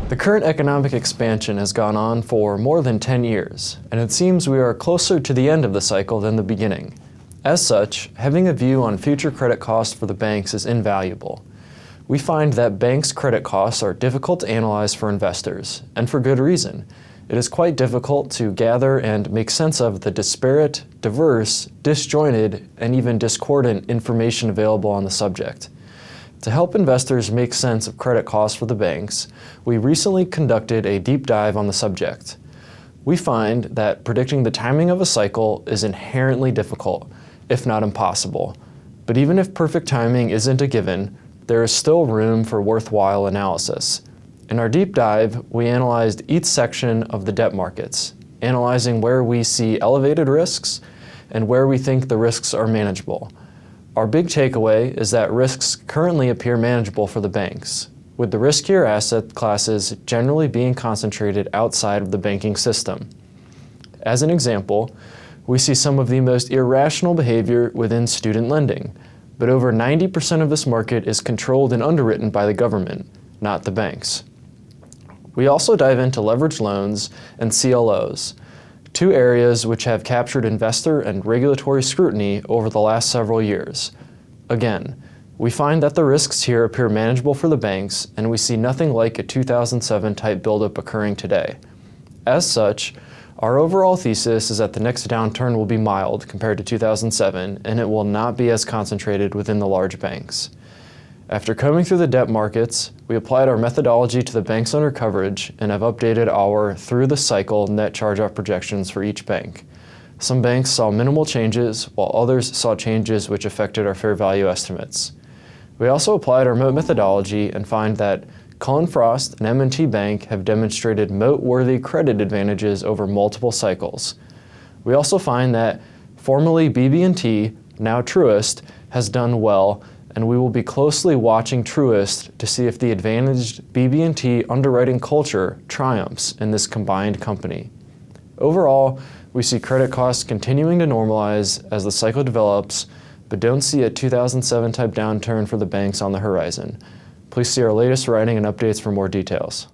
The current economic expansion has gone on for more than 10 years, and it seems we are closer to the end of the cycle than the beginning. As such, having a view on future credit costs for the banks is invaluable. We find that banks' credit costs are difficult to analyze for investors, and for good reason. It is quite difficult to gather and make sense of the disparate, diverse, disjointed, and even discordant information available on the subject. To help investors make sense of credit costs for the banks, we recently conducted a deep dive on the subject. We find that predicting the timing of a cycle is inherently difficult, if not impossible. But even if perfect timing isn't a given, there is still room for worthwhile analysis. In our deep dive, we analyzed each section of the debt markets, analyzing where we see elevated risks and where we think the risks are manageable. Our big takeaway is that risks currently appear manageable for the banks, with the riskier asset classes generally being concentrated outside of the banking system. As an example, we see some of the most irrational behavior within student lending, but over 90% of this market is controlled and underwritten by the government, not the banks. We also dive into leveraged loans and CLOs, two areas which have captured investor and regulatory scrutiny over the last several years. Again, we find that the risks here appear manageable for the banks, and we see nothing like a 2007 type buildup occurring today. As such, our overall thesis is that the next downturn will be mild compared to 2007, and it will not be as concentrated within the large banks. After combing through the debt markets, we applied our methodology to the banks under coverage and have updated our through-the-cycle net charge-off projections for each bank. Some banks saw minimal changes, while others saw changes which affected our fair value estimates. We also applied our moat methodology and find that Cullen/Frost and M&T Bank have demonstrated moat-worthy credit advantages over multiple cycles. We also find that formerly BB&T, now Truist, has done well, and we will be closely watching Truist to see if the advantaged BB&T underwriting culture triumphs in this combined company. Overall, we see credit costs continuing to normalize as the cycle develops, but don't see a 2007 type downturn for the banks on the horizon. Please see our latest writing and updates for more details.